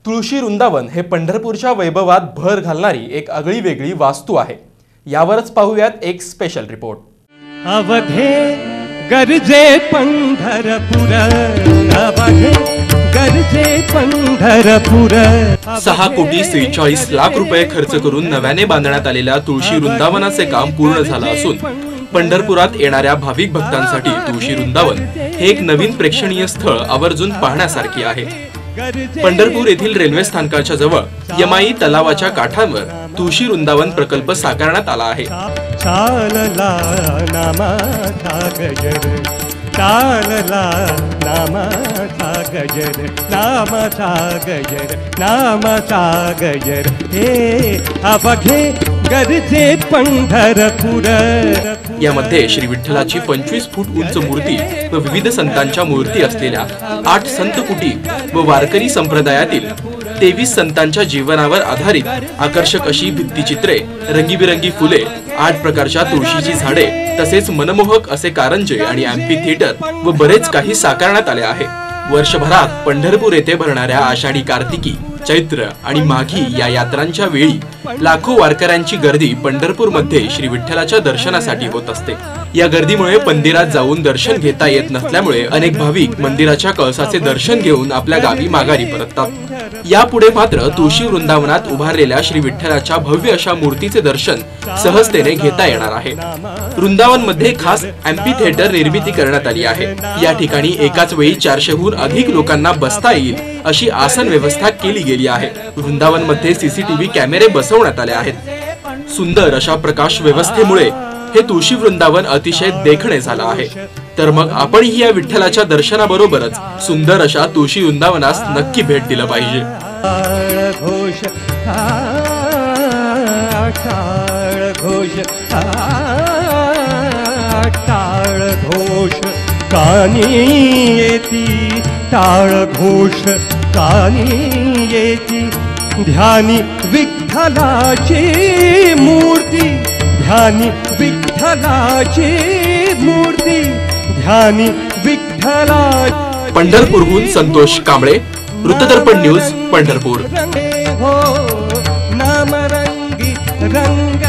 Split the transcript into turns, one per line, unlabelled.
तुळशी वृंदावन हे पंढरपूरच्या वैभवात भर घालणारी एक आगळी वेगळी वास्तू आहे। यावरच पाहूयात एक स्पेशल रिपोर्ट।
अवघे गरजे पंढरपूर, अवघे गरजे पंढरपूर।
6,46,00,000 रुपये खर्च करून नव्याने बांधण्यात आलेल्या तुळशी वृंदावनाचे काम पूर्ण झालं असून पंढरपुरात येणाऱ्या भाविक भक्तांसाठी तुळशी वृंदावन हे एक नवीन प्रेक्षणीय स्थळ आवर्जून पाहण्यासारखे आहे। पंढरपूर येथील रेल्वे स्थानकाच्या जवळ यमाई तलावाच्या काठावर तुळशी वृंदावन प्रकल्प साकारण्यात आला आहे।
चालला नामाचा गजर, चालला नामाचा गजर, नामाचा गजर, नामाचा गजर। हे अवघे गरजे पंढरपूर।
यामध्ये श्री विठ्ठलाची 25 फूट उंच मूर्ती व विविध संतांच्या मूर्ती असलेल्या 8 संत कुटी व वारकरी संप्रदायातील 23 संतांच्या जीवनावर आधारित आकर्षक अशी भित्तिचित्रे, रंगीबिरंगी फुले, 8 प्रकारच्या तुळशीची झाडे तसेच मनमोहक असे कारंजे आणि अॅम्फी थिएटर व बरेच काही साकारण्यात आले आहे। वर्षभरात पंढरपूर येथे भरणाऱ्या आषाढी, कार्तिकी, चैत्र आणि माघी या यात्रांच्या वेळी लाखो वारकऱ्यांची गर्दी पंढरपूर मध्ये श्री विठ्ठलाच्या दर्शनासाठी होत असते। या गर्दीमुळे मंदिरात जाऊन दर्शन घेता येत नसल्यामुळे अनेक भाविक मंदिराच्या कळसाचे दर्शन घेऊन आपल्या गावी माघारी परततात। यापुढे मात्र तुळशी वृंदावनात उभारलेल्या श्री विठ्ठलाच्या भव्य अशा मूर्तीचे दर्शन सहजतेने घेता येणार आहे। वृंदावन मध्ये खास अॅम्फी थिएटर निर्मिती करण्यात आली आहे। या ठिकाणी एकाच वेळी 400हून अधिक लोकांना बसता येईल अशी आसन व्यवस्था केली गेली आहे। वृंदावन मध्ये सीसीटीव्ही कॅमेरे बसवण्यात आले आहेत। सुंदर अशा प्रकाश व्यवस्थेमुळे हे तुळशी वृंदावन अतिशय देखणे झालं आहे। तर मग आपणही या विठ्ठलाच्या दर्शनाबरोबरच सुंदर अशा तुळशी वृंदावनास नक्की भेट दिलं पाहिजे।
घोष टाळ घोष कानी येती, टाळ घोष कानी येती। ध्यानी विठ्ठलाची मूर्ती, ध्यानी विठ्ठलाची मूर्ती, ध्यानी विठ्ठला।
पंढरपूरहून संतोष कांबळे, वृत्तदर्पण न्यूज, पंढरपूर।
नामरंगी रंग